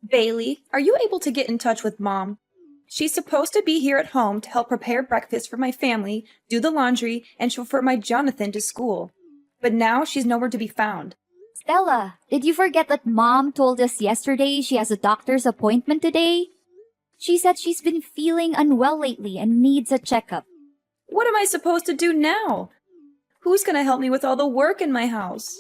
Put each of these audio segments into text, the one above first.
Bailey, are you able to get in touch with Mom? She's supposed to be here at home to help prepare breakfast for my family, do the laundry, and chauffeur my Jonathan to school. But now she's nowhere to be found. Stella, did you forget that Mom told us yesterday she has a doctor's appointment today? She said she's been feeling unwell lately and needs a checkup. What am I supposed to do now? Who's gonna help me with all the work in my house?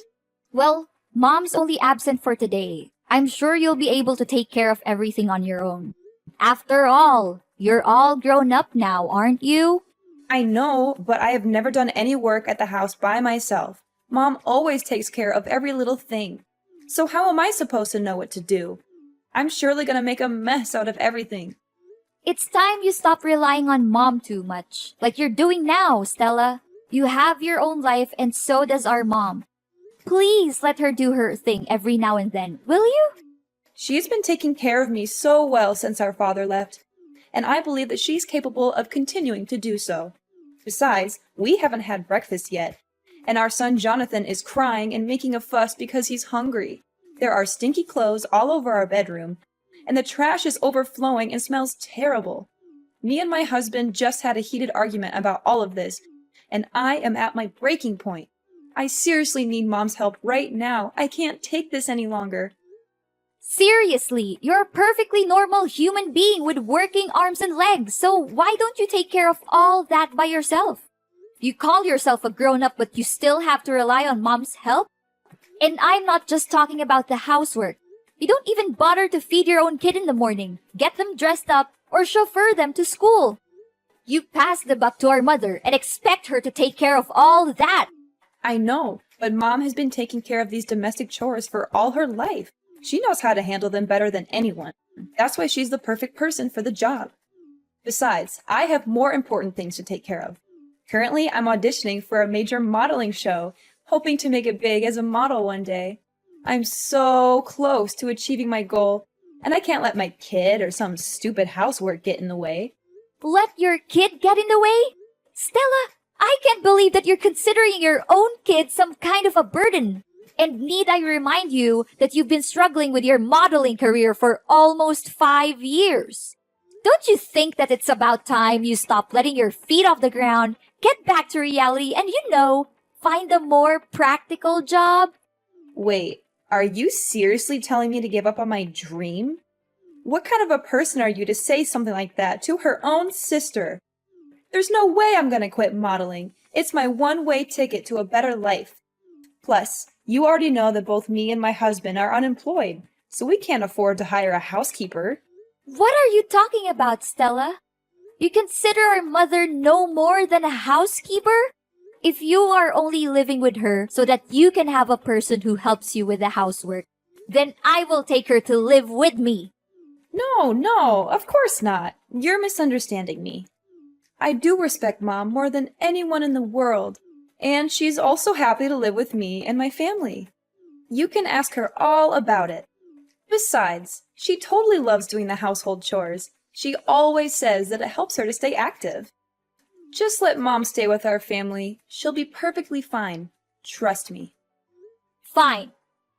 Well, Mom's only absent for today. I'm sure you'll be able to take care of everything on your own. After all, you're all grown up now, aren't you? I know, but I have never done any work at the house by myself. Mom always takes care of every little thing. So how am I supposed to know what to do? I'm surely gonna make a mess out of everything. It's time you stop relying on Mom too much, like you're doing now, Stella. You have your own life and so does our mom. Please let her do her thing every now and then, will you? She's been taking care of me so well since our father left, and I believe that she's capable of continuing to do so. Besides, we haven't had breakfast yet, and our son Jonathan is crying and making a fuss because he's hungry. There are stinky clothes all over our bedroom, and the trash is overflowing and smells terrible. Me and my husband just had a heated argument about all of this, and I am at my breaking point. I seriously need Mom's help right now. I can't take this any longer. Seriously, you're a perfectly normal human being with working arms and legs, so why don't you take care of all that by yourself? You call yourself a grown-up, but you still have to rely on Mom's help? And I'm not just talking about the housework. You don't even bother to feed your own kid in the morning, get them dressed up, or chauffeur them to school. You pass the buck to our mother and expect her to take care of all that. I know, but Mom has been taking care of these domestic chores for all her life. She knows how to handle them better than anyone. That's why she's the perfect person for the job. Besides, I have more important things to take care of. Currently, I'm auditioning for a major modeling show, hoping to make it big as a model one day. I'm so close to achieving my goal, and I can't let my kid or some stupid housework get in the way. Let your kid get in the way? Stella, I can't believe that you're considering your own kid some kind of a burden. And need I remind you that you've been struggling with your modeling career for almost 5 years? Don't you think that it's about time you stop letting your feet off the ground, get back to reality, and find a more practical job? Wait, are you seriously telling me to give up on my dream? What kind of a person are you to say something like that to her own sister? There's no way I'm gonna quit modeling. It's my one-way ticket to a better life. Plus, you already know that both me and my husband are unemployed, so we can't afford to hire a housekeeper. What are you talking about, Stella? You consider our mother no more than a housekeeper? If you are only living with her so that you can have a person who helps you with the housework, then I will take her to live with me. No, of course not. You're misunderstanding me. I do respect Mom more than anyone in the world, and she's also happy to live with me and my family. You can ask her all about it. Besides, she totally loves doing the household chores. She always says that it helps her to stay active. Just let Mom stay with our family. She'll be perfectly fine. Trust me. Fine.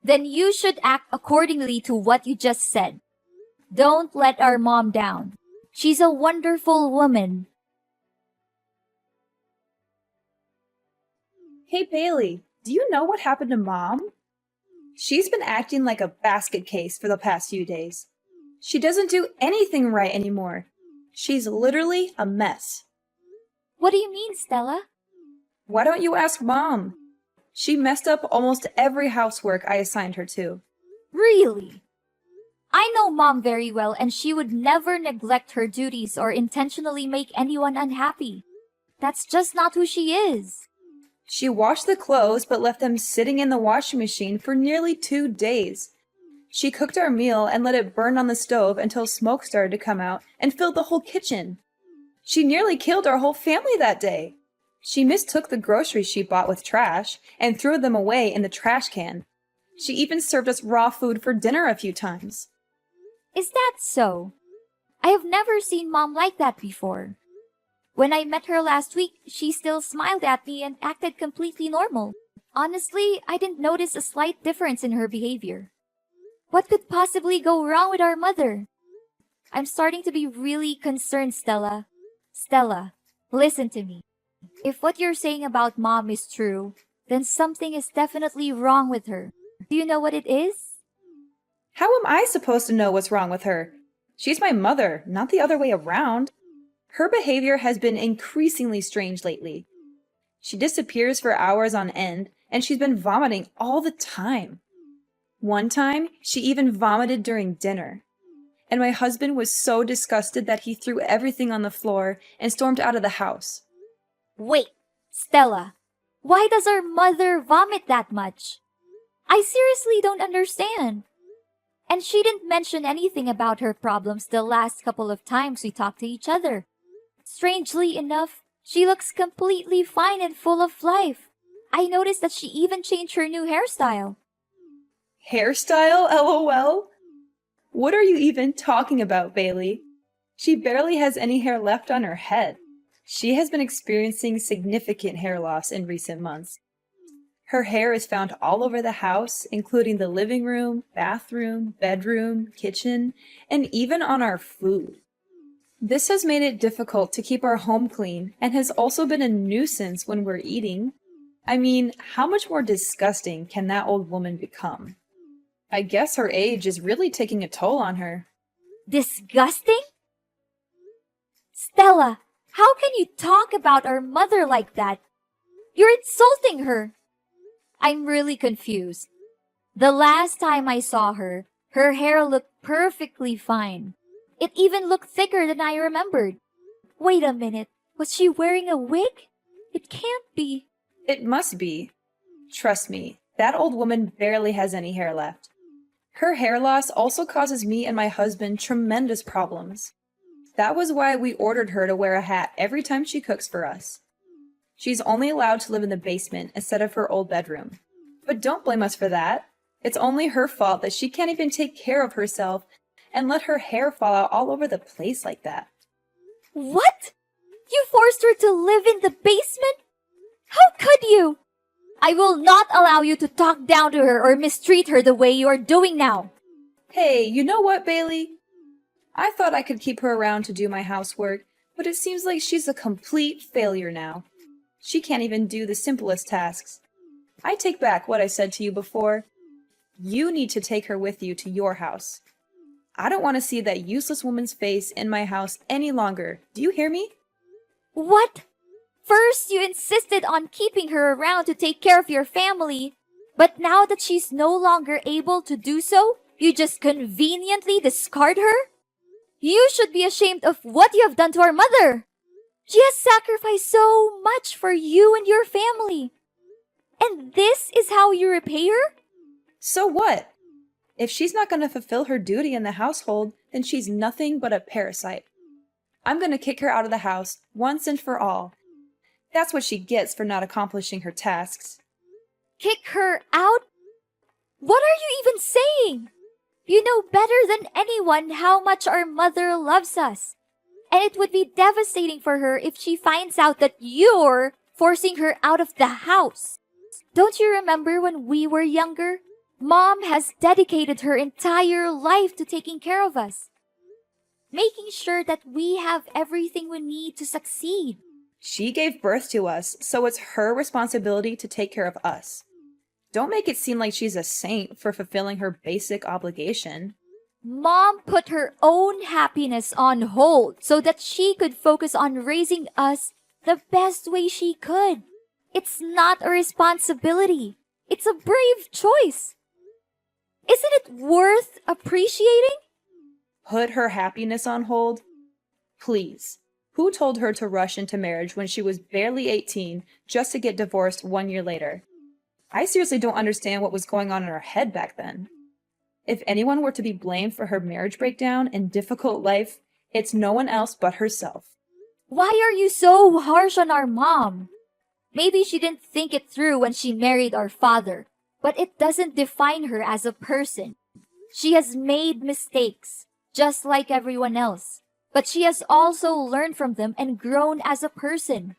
Then you should act accordingly to what you just said. Don't let our mom down. She's a wonderful woman. Hey Bailey, do you know what happened to Mom? She's been acting like a basket case for the past few days. She doesn't do anything right anymore. She's literally a mess. What do you mean, Stella? Why don't you ask Mom? She messed up almost every housework I assigned her to. Really? I know Mom very well, and she would never neglect her duties or intentionally make anyone unhappy. That's just not who she is. She washed the clothes but left them sitting in the washing machine for nearly 2 days. She cooked our meal and let it burn on the stove until smoke started to come out and filled the whole kitchen. She nearly killed our whole family that day. She mistook the groceries she bought with trash and threw them away in the trash can. She even served us raw food for dinner a few times. Is that so? I have never seen Mom like that before. When I met her last week, she still smiled at me and acted completely normal. Honestly, I didn't notice a slight difference in her behavior. What could possibly go wrong with our mother? I'm starting to be really concerned, Stella. Stella, listen to me. If what you're saying about Mom is true, then something is definitely wrong with her. Do you know what it is? How am I supposed to know what's wrong with her? She's my mother, not the other way around. Her behavior has been increasingly strange lately. She disappears for hours on end, and she's been vomiting all the time. One time, she even vomited during dinner. And my husband was so disgusted that he threw everything on the floor and stormed out of the house. Wait, Stella, why does our mother vomit that much? I seriously don't understand. And she didn't mention anything about her problems the last couple of times we talked to each other. Strangely enough, she looks completely fine and full of life. I noticed that she even changed her new hairstyle. Hairstyle, LOL? What are you even talking about, Bailey? She barely has any hair left on her head. She has been experiencing significant hair loss in recent months. Her hair is found all over the house, including the living room, bathroom, bedroom, kitchen, and even on our food. This has made it difficult to keep our home clean and has also been a nuisance when we're eating. I mean, how much more disgusting can that old woman become? I guess her age is really taking a toll on her. Disgusting? Stella, how can you talk about our mother like that? You're insulting her. I'm really confused. The last time I saw her, her hair looked perfectly fine. It even looked thicker than I remembered. Wait a minute, was she wearing a wig? It can't be. It must be. Trust me, that old woman barely has any hair left. Her hair loss also causes me and my husband tremendous problems. That was why we ordered her to wear a hat every time she cooks for us. She's only allowed to live in the basement instead of her old bedroom. But don't blame us for that. It's only her fault that she can't even take care of herself and let her hair fall out all over the place like that. What? You forced her to live in the basement? How could you? I will not allow you to talk down to her or mistreat her the way you are doing now. Hey, you know what, Bailey? I thought I could keep her around to do my housework, but it seems like she's a complete failure now. She can't even do the simplest tasks. I take back what I said to you before. You need to take her with you to your house. I don't want to see that useless woman's face in my house any longer. Do you hear me? What? First, you insisted on keeping her around to take care of your family, but now that she's no longer able to do so, you just conveniently discard her? You should be ashamed of what you have done to our mother. She has sacrificed so much for you and your family. And this is how you repay her? So what? If she's not going to fulfill her duty in the household, then she's nothing but a parasite. I'm going to kick her out of the house once and for all. That's what she gets for not accomplishing her tasks. Kick her out? What are you even saying? You know better than anyone how much our mother loves us. And it would be devastating for her if she finds out that you're forcing her out of the house. Don't you remember when we were younger? Mom has dedicated her entire life to taking care of us, making sure that we have everything we need to succeed. She gave birth to us, so it's her responsibility to take care of us. Don't make it seem like she's a saint for fulfilling her basic obligation. Mom put her own happiness on hold so that she could focus on raising us the best way she could. It's not a responsibility. It's a brave choice. Isn't it worth appreciating? Put her happiness on hold? Please. Who told her to rush into marriage when she was barely 18 just to get divorced 1 year later? I seriously don't understand what was going on in her head back then. If anyone were to be blamed for her marriage breakdown and difficult life, it's no one else but herself. Why are you so harsh on our mom? Maybe she didn't think it through when she married our father, but it doesn't define her as a person. She has made mistakes, just like everyone else, but she has also learned from them and grown as a person.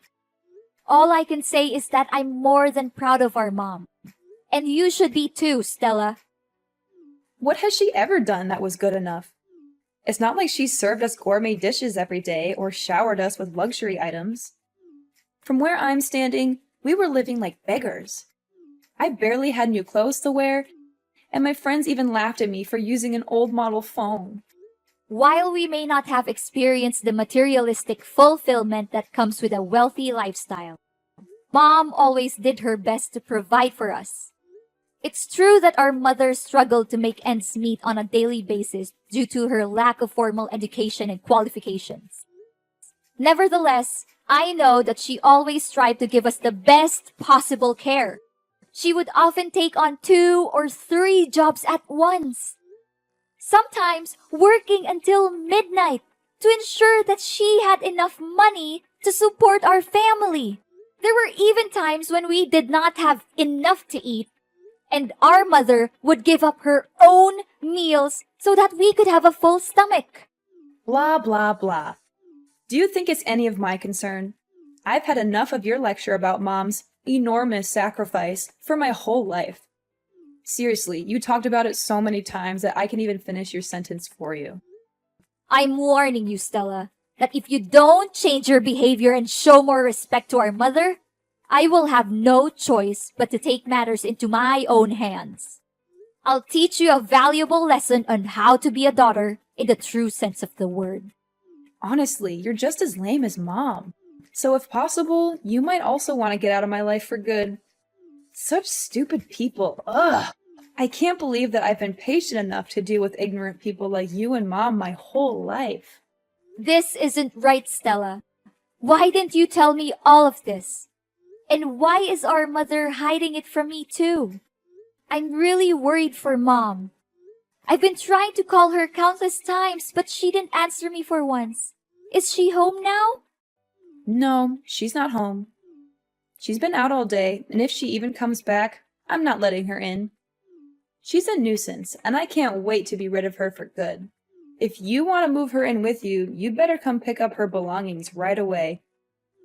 All I can say is that I'm more than proud of our mom. And you should be too, Stella. What has she ever done that was good enough? It's not like she served us gourmet dishes every day or showered us with luxury items. From where I'm standing, we were living like beggars. I barely had new clothes to wear, and my friends even laughed at me for using an old model phone. While we may not have experienced the materialistic fulfillment that comes with a wealthy lifestyle, Mom always did her best to provide for us. It's true that our mother struggled to make ends meet on a daily basis due to her lack of formal education and qualifications. Nevertheless, I know that she always tried to give us the best possible care. She would often take on 2 or 3 jobs at once, sometimes working until midnight to ensure that she had enough money to support our family. There were even times when we did not have enough to eat, and our mother would give up her own meals so that we could have a full stomach. Blah, blah, blah. Do you think it's any of my concern? I've had enough of your lecture about Mom's enormous sacrifice for my whole life. Seriously, you talked about it so many times that I can even finish your sentence for you. I'm warning you, Stella, that if you don't change your behavior and show more respect to our mother, I will have no choice but to take matters into my own hands. I'll teach you a valuable lesson on how to be a daughter in the true sense of the word. Honestly, you're just as lame as Mom. So if possible, you might also want to get out of my life for good. Such stupid people. Ugh. I can't believe that I've been patient enough to deal with ignorant people like you and Mom my whole life. This isn't right, Stella. Why didn't you tell me all of this? And why is our mother hiding it from me too? I'm really worried for Mom. I've been trying to call her countless times, but she didn't answer me for once. Is she home now? No, she's not home. She's been out all day, and if she even comes back, I'm not letting her in. She's a nuisance, and I can't wait to be rid of her for good. If you want to move her in with you, you'd better come pick up her belongings right away.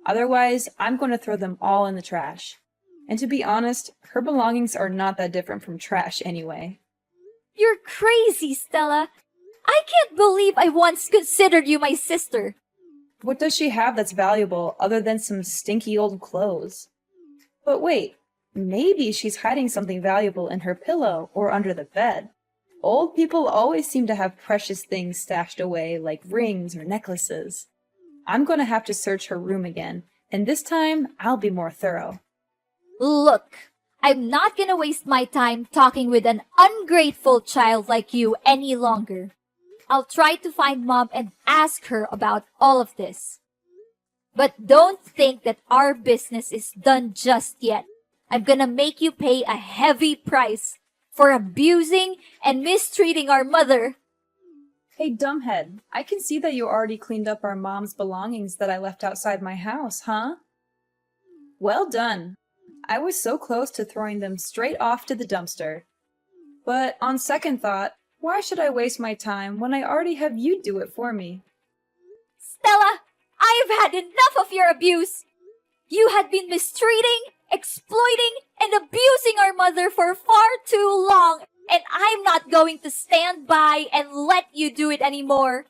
Otherwise, I'm going to throw them all in the trash. And to be honest, her belongings are not that different from trash anyway. You're crazy, Stella. I can't believe I once considered you my sister. What does she have that's valuable other than some stinky old clothes? But wait, maybe she's hiding something valuable in her pillow or under the bed. Old people always seem to have precious things stashed away, like rings or necklaces. I'm going to have to search her room again, and this time I'll be more thorough. Look, I'm not gonna waste my time talking with an ungrateful child like you any longer. I'll try to find Mom and ask her about all of this. But don't think that our business is done just yet. I'm gonna make you pay a heavy price for abusing and mistreating our mother. Hey, dumbhead, I can see that you already cleaned up our Mom's belongings that I left outside my house, huh? Well done. I was so close to throwing them straight off to the dumpster. But on second thought, why should I waste my time when I already have you do it for me? Stella, I've had enough of your abuse. You had been mistreating, exploiting, and abusing our mother for far too long, and I'm not going to stand by and let you do it anymore.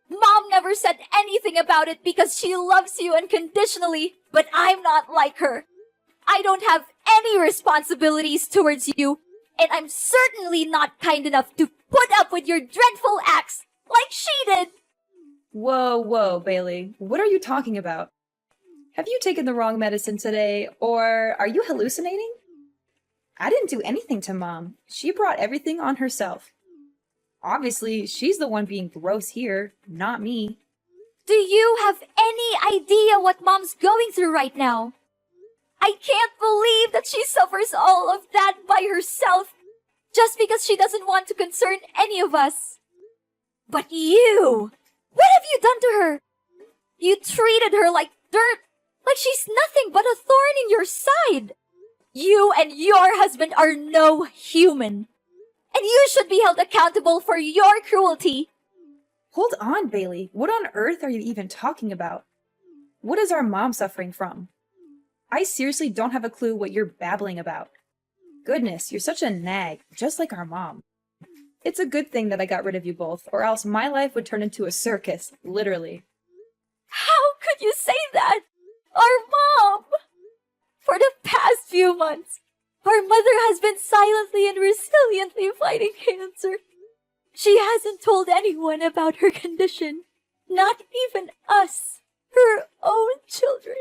Mom never said anything about it because she loves you unconditionally, but I'm not like her. I don't have any responsibilities towards you, and I'm certainly not kind enough to put up with your dreadful acts like she did. Whoa, Bailey. What are you talking about? Have you taken the wrong medicine today, or are you hallucinating? I didn't do anything to Mom. She brought everything on herself. Obviously, she's the one being gross here, not me. Do you have any idea what Mom's going through right now? I can't believe that she suffers all of that by herself just because she doesn't want to concern any of us. But you! What have you done to her? You treated her like dirt, like she's nothing but a thorn in your side. You and your husband are no human, and you should be held accountable for your cruelty. Hold on, Bailey. What on earth are you even talking about? What is our Mom suffering from? I seriously don't have a clue what you're babbling about. Goodness, you're such a nag, just like our Mom. It's a good thing that I got rid of you both, or else my life would turn into a circus, literally. How could you say that? Our mom! For the past few months, our mother has been silently and resiliently fighting cancer. She hasn't told anyone about her condition, not even us, her own children.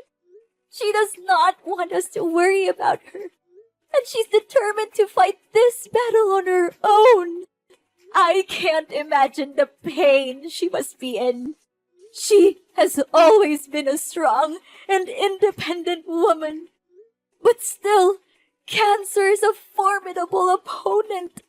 She does not want us to worry about her, and she's determined to fight this battle on her own. I can't imagine the pain she must be in. She has always been a strong and independent woman. But still, cancer is a formidable opponent.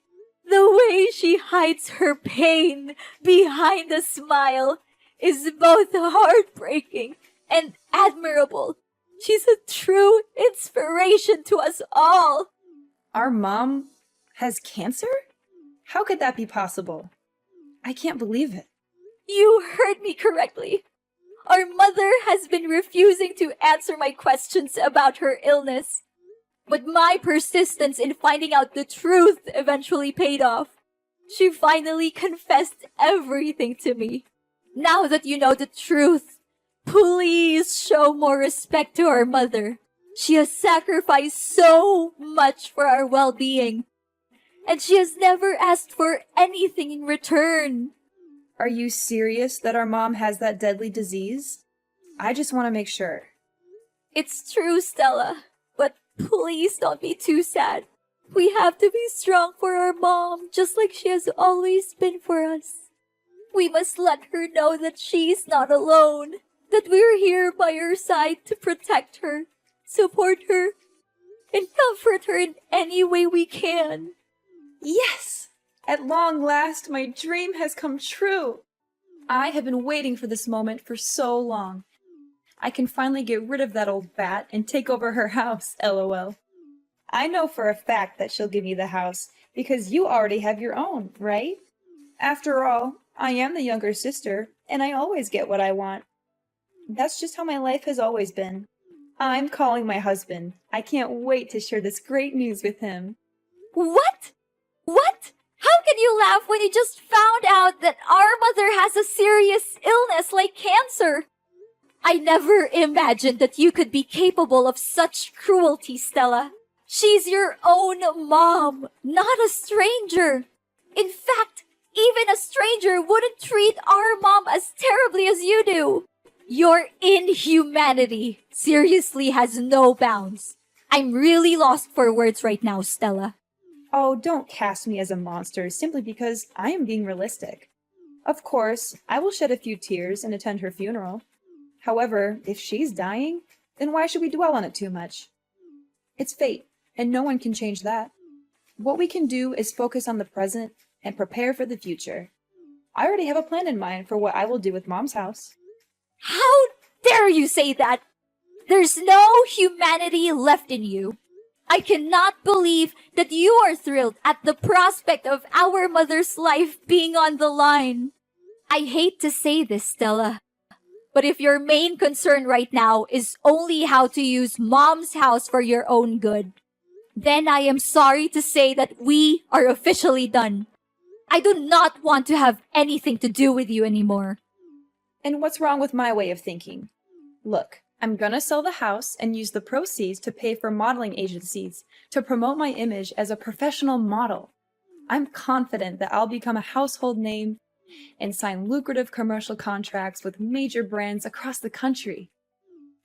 The way she hides her pain behind a smile is both heartbreaking and admirable. She's a true inspiration to us all. Our mom has cancer? How could that be possible? I can't believe it. You heard me correctly. Our mother has been refusing to answer my questions about her illness. But my persistence in finding out the truth eventually paid off. She finally confessed everything to me. Now that you know the truth, please show more respect to our mother. She has sacrificed so much for our well-being, and she has never asked for anything in return. Are you serious that our mom has that deadly disease? I just want to make sure. It's true, Stella, but please don't be too sad. We have to be strong for our mom, just like she has always been for us. We must let her know that she's not alone, that we're here by her side to protect her, support her, and comfort her in any way we can. Yes! At long last, my dream has come true. I have been waiting for this moment for so long. I can finally get rid of that old bat and take over her house, LOL. I know for a fact that she'll give me the house, because you already have your own, right? After all, I am the younger sister, and I always get what I want. That's just how my life has always been. I'm calling my husband. I can't wait to share this great news with him. What? What? How can you laugh when you just found out that our mother has a serious illness like cancer? I never imagined that you could be capable of such cruelty, Stella. She's your own mom, not a stranger. In fact, even a stranger wouldn't treat our mom as terribly as you do. Your inhumanity seriously has no bounds. I'm really lost for words right now, Stella. Oh, don't cast me as a monster simply because I am being realistic. Of course, I will shed a few tears and attend her funeral. However, if she's dying, then why should we dwell on it too much? It's fate, and no one can change that. What we can do is focus on the present and prepare for the future. I already have a plan in mind for what I will do with Mom's house. How dare you say that? There's no humanity left in you. I cannot believe that you are thrilled at the prospect of our mother's life being on the line. I hate to say this, Stella, but if your main concern right now is only how to use Mom's house for your own good, then I am sorry to say that we are officially done. I do not want to have anything to do with you anymore. And what's wrong with my way of thinking? Look, I'm gonna sell the house and use the proceeds to pay for modeling agencies to promote my image as a professional model. I'm confident that I'll become a household name and sign lucrative commercial contracts with major brands across the country.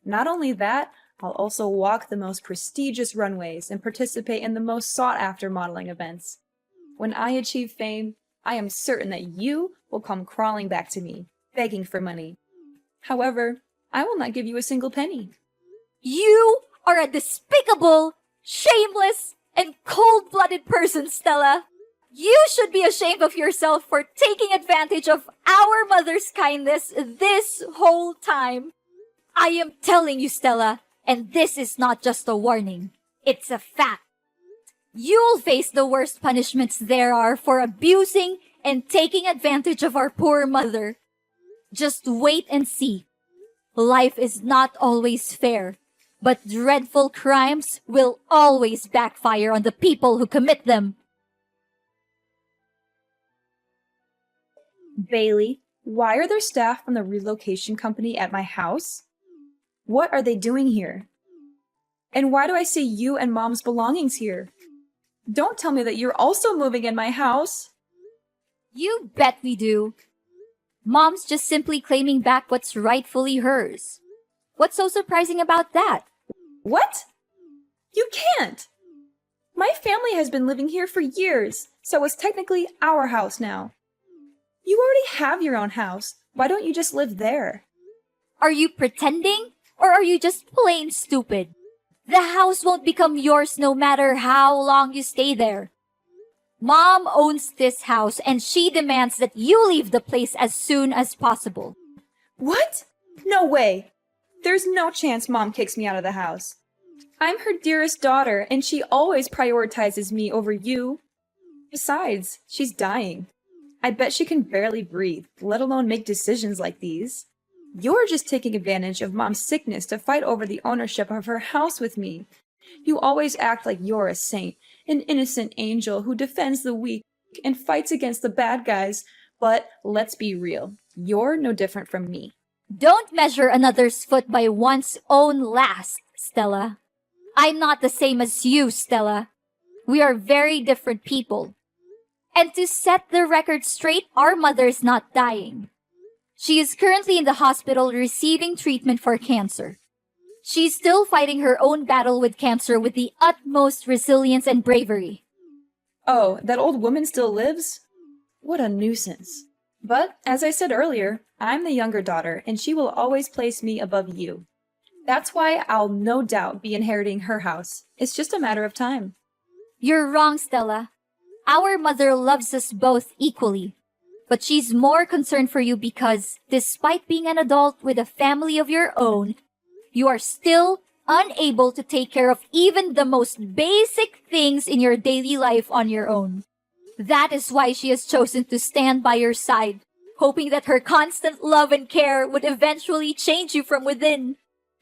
Not only that, I'll also walk the most prestigious runways and participate in the most sought-after modeling events. When I achieve fame, I am certain that you will come crawling back to me, begging for money. However, I will not give you a single penny. You are a despicable, shameless, and cold-blooded person, Stella. You should be ashamed of yourself for taking advantage of our mother's kindness this whole time. I am telling you, Stella, and this is not just a warning. It's a fact. You'll face the worst punishments there are for abusing and taking advantage of our poor mother. Just wait and see. Life is not always fair, but dreadful crimes will always backfire on the people who commit them. Bailey, why are there staff from the relocation company at my house? What are they doing here? And why do I see you and Mom's belongings here? Don't tell me that you're also moving in my house. You bet we do. Mom's just simply claiming back what's rightfully hers. What's so surprising about that? What? You can't! My family has been living here for years, so it's technically our house now. You already have your own house. Why don't you just live there? Are you pretending? Or are you just plain stupid? The house won't become yours no matter how long you stay there. Mom owns this house and she demands that you leave the place as soon as possible. What? No way! There's no chance Mom kicks me out of the house. I'm her dearest daughter, and she always prioritizes me over you. Besides, she's dying. I bet she can barely breathe, let alone make decisions like these. You're just taking advantage of Mom's sickness to fight over the ownership of her house with me. You always act like you're a saint, an innocent angel who defends the weak and fights against the bad guys. But let's be real, you're no different from me. Don't measure another's foot by one's own last, Stella. I'm not the same as you, Stella. We are very different people. And to set the record straight, our mother's not dying. She is currently in the hospital receiving treatment for cancer. She's still fighting her own battle with cancer with the utmost resilience and bravery. Oh, that old woman still lives? What a nuisance. But, as I said earlier, I'm the younger daughter, and she will always place me above you. That's why I'll no doubt be inheriting her house. It's just a matter of time. You're wrong, Stella. Our mother loves us both equally. But she's more concerned for you because, despite being an adult with a family of your own, you are still unable to take care of even the most basic things in your daily life on your own. That is why she has chosen to stand by your side, hoping that her constant love and care would eventually change you from within.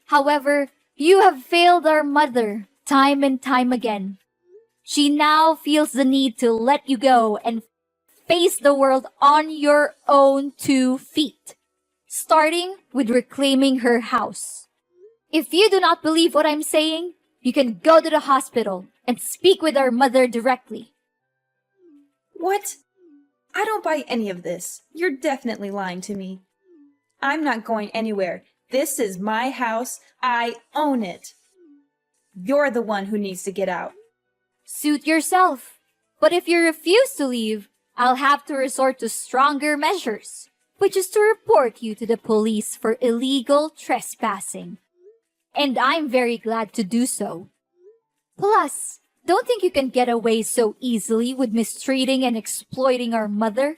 However, you have failed our mother time and time again. She now feels the need to let you go and face the world on your own 2 feet, starting with reclaiming her house. If you do not believe what I'm saying, you can go to the hospital and speak with our mother directly. What? I don't buy any of this. You're definitely lying to me. I'm not going anywhere. This is my house. I own it. You're the one who needs to get out. Suit yourself. But if you refuse to leave, I'll have to resort to stronger measures, which is to report you to the police for illegal trespassing. And I'm very glad to do so. Plus, don't think you can get away so easily with mistreating and exploiting our mother.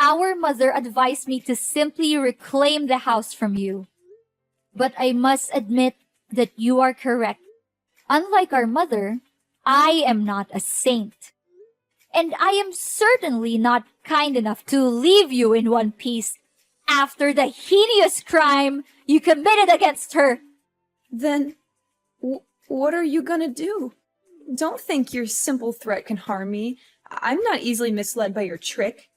Our mother advised me to simply reclaim the house from you. But I must admit that you are correct. Unlike our mother, I am not a saint. And I am certainly not kind enough to leave you in one piece after the heinous crime you committed against her. Then, what are you gonna do? Don't think your simple threat can harm me. I'm not easily misled by your trick.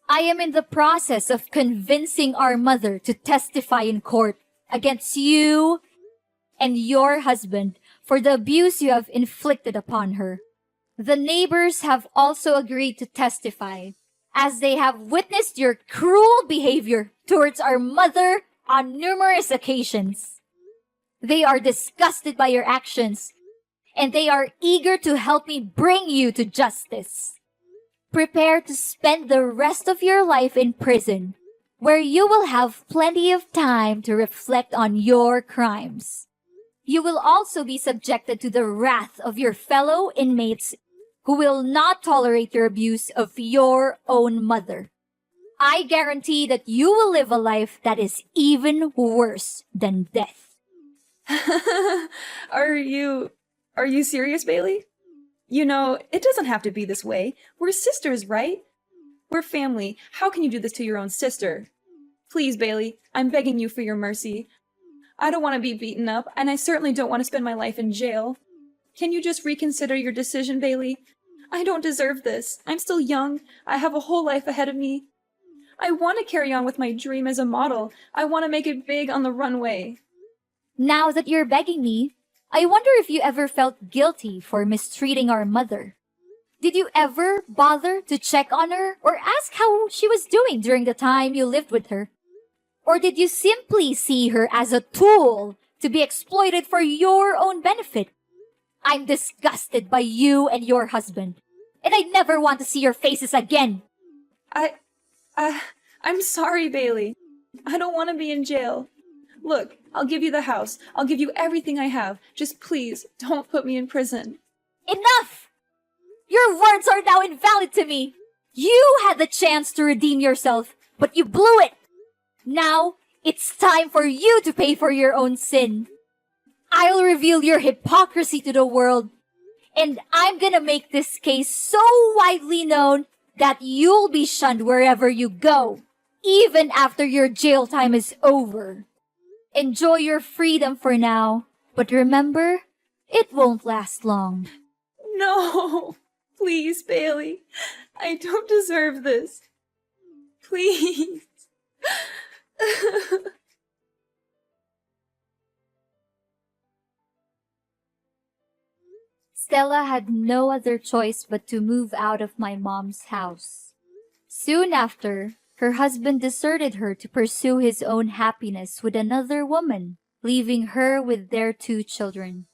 I am in the process of convincing our mother to testify in court against you and your husband for the abuse you have inflicted upon her. The neighbors have also agreed to testify, as they have witnessed your cruel behavior towards our mother on numerous occasions. They are disgusted by your actions, and they are eager to help me bring you to justice. Prepare to spend the rest of your life in prison, where you will have plenty of time to reflect on your crimes. You will also be subjected to the wrath of your fellow inmates who will not tolerate your abuse of your own mother. I guarantee that you will live a life that is even worse than death. Are you serious, Bailey? You know, it doesn't have to be this way. We're sisters, right? We're family. How can you do this to your own sister? Please, Bailey, I'm begging you for your mercy. I don't want to be beaten up, and I certainly don't want to spend my life in jail. Can you just reconsider your decision, Bailey? I don't deserve this. I'm still young. I have a whole life ahead of me. I want to carry on with my dream as a model. I want to make it big on the runway. Now that you're begging me, I wonder if you ever felt guilty for mistreating our mother. Did you ever bother to check on her or ask how she was doing during the time you lived with her? Or did you simply see her as a tool to be exploited for your own benefit? I'm disgusted by you and your husband, and I never want to see your faces again. I'm sorry, Bailey. I don't want to be in jail. Look, I'll give you the house. I'll give you everything I have. Just please, don't put me in prison. Enough! Your words are now invalid to me. You had the chance to redeem yourself, but you blew it. Now, it's time for you to pay for your own sin. I'll reveal your hypocrisy to the world, and I'm gonna make this case so widely known that you'll be shunned wherever you go, even after your jail time is over. Enjoy your freedom for now, but remember, it won't last long. No, please, Bailey. I don't deserve this. Please. Stella had no other choice but to move out of my mom's house. Soon after, her husband deserted her to pursue his own happiness with another woman, leaving her with their 2 children.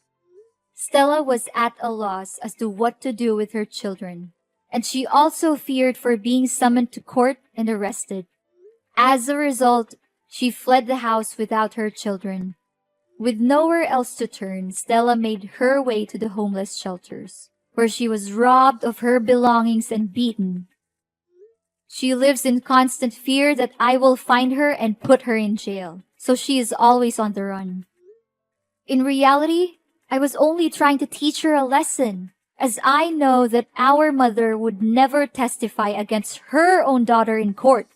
Stella was at a loss as to what to do with her children, and she also feared for being summoned to court and arrested. As a result, she fled the house without her children. With nowhere else to turn, Stella made her way to the homeless shelters, where she was robbed of her belongings and beaten. She lives in constant fear that I will find her and put her in jail, so she is always on the run. In reality, I was only trying to teach her a lesson, as I know that our mother would never testify against her own daughter in court.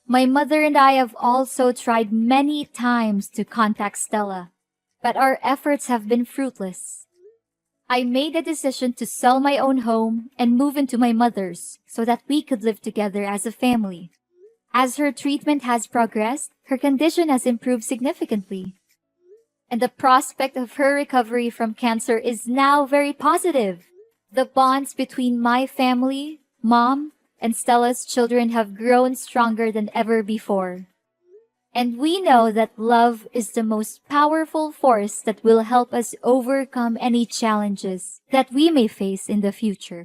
My mother and I have also tried many times to contact Stella, but our efforts have been fruitless. I made the decision to sell my own home and move into my mother's so that we could live together as a family. As her treatment has progressed, her condition has improved significantly, and the prospect of her recovery from cancer is now very positive. The bonds between my family, Mom, and Stella's children have grown stronger than ever before. And we know that love is the most powerful force that will help us overcome any challenges that we may face in the future.